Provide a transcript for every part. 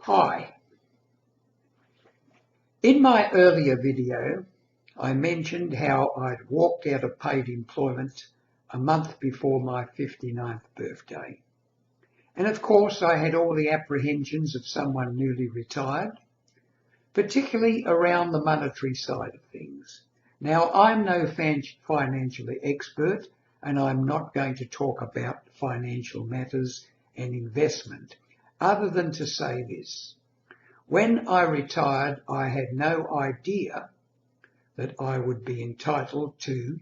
Hi. In my earlier video, I mentioned how I'd walked out of paid employment a month before my 59th birthday. And of course, I had all the apprehensions of someone newly retired, particularly around the monetary side of things. Now, I'm no financial expert, and I'm not going to talk about financial matters and investment, other than to say this. When I retired, I had no idea that I would be entitled to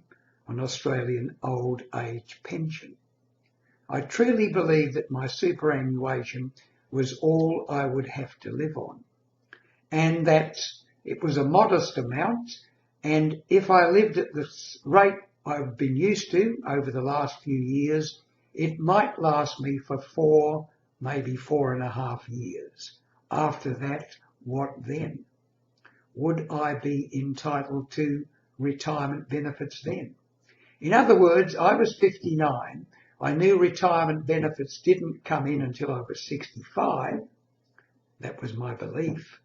an Australian old age pension. I truly believed that my superannuation was all I would have to live on, and that it was a modest amount, and if I lived at the rate I've been used to over the last few years, it might last me for 4, maybe 4.5 years. After that, what then? Would I be entitled to retirement benefits then? In other words, I was 59. I knew retirement benefits didn't come in until I was 65. That was my belief.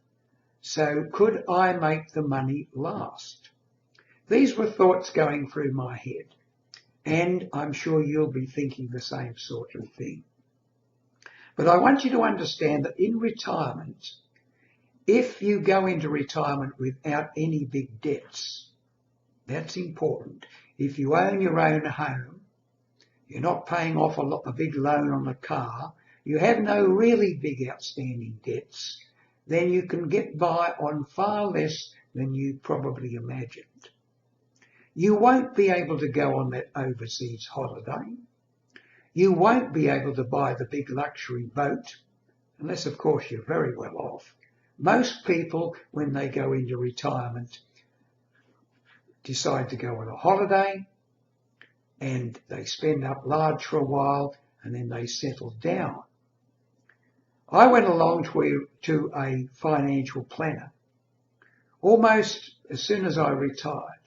So could I make the money last? These were thoughts going through my head, and I'm sure you'll be thinking the same sort of thing. But I want you to understand that in retirement, if you go into retirement without any big debts, that's important. If you own your own home, you're not paying off a big loan on a car, you have no really big outstanding debts, then you can get by on far less than you probably imagined. You won't be able to go on that overseas holiday. You won't be able to buy the big luxury boat, unless of course you're very well off. Most people, when they go into retirement, decide to go on a holiday and they spend up large for a while and then they settle down. I went along to a financial planner almost as soon as I retired,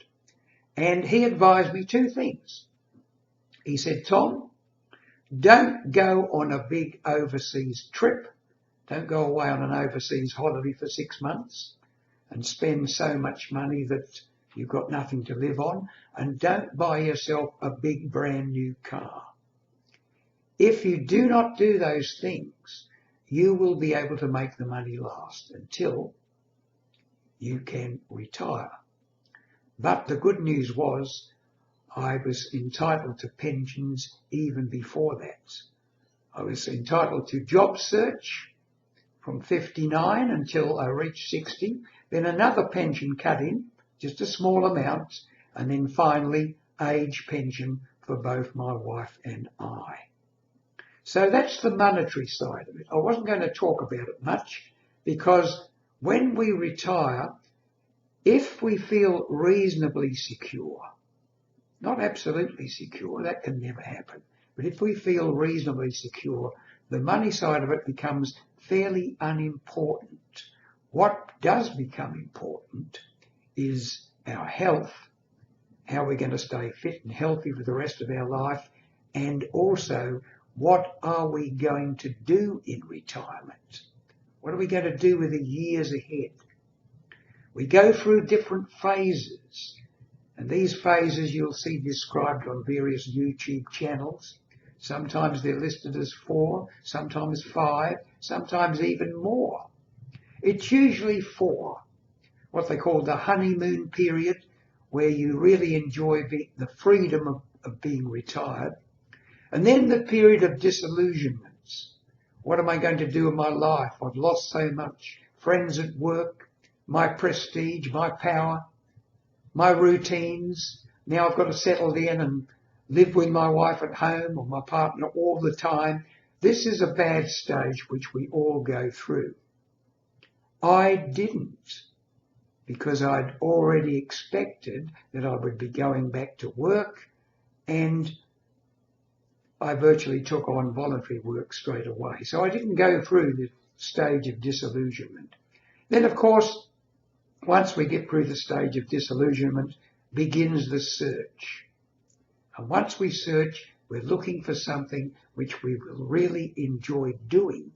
and he advised me 2 things. He said, Tom, don't go on a big overseas trip. Don't go away on an overseas holiday for 6 months and spend so much money that you've got nothing to live on, and don't buy yourself a big brand new car. If you do not do those things, you will be able to make the money last until you can retire. But the good news was I was entitled to pensions even before that. I was entitled to job search from 59 until I reached 60, then another pension cut in, just a small amount, and then finally age pension for both my wife and I. So that's the monetary side of it. I wasn't going to talk about it much because when we retire, if we feel reasonably secure, not absolutely secure, that can never happen, but if we feel reasonably secure, the money side of it becomes fairly unimportant. What does become important is our health, how we're going to stay fit and healthy for the rest of our life, and also what are we going to do in retirement? What are we going to do with the years ahead? We go through different phases, and these phases you'll see described on various YouTube channels. Sometimes they're listed as 4, sometimes 5, sometimes even more. It's usually 4, what they call the honeymoon period, where you really enjoy the freedom of being retired. And then the period of disillusionments. What am I going to do with my life? I've lost so much. Friends at work, my prestige, my power, my routines. Now I've got to settle in and live with my wife at home or my partner all the time. This is a bad stage which we all go through. I didn't, because I'd already expected that I would be going back to work, and I virtually took on voluntary work straight away. So I didn't go through the stage of disillusionment. Then, of course, once we get through the stage of disillusionment, begins the search. And once we search, we're looking for something which we will really enjoy doing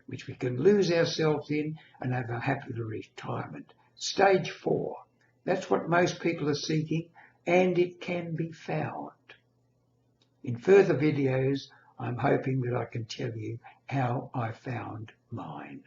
which we can lose ourselves in and have a happy retirement. Stage 4. That's what most people are seeking, and it can be found. In further videos, I'm hoping that I can tell you how I found mine.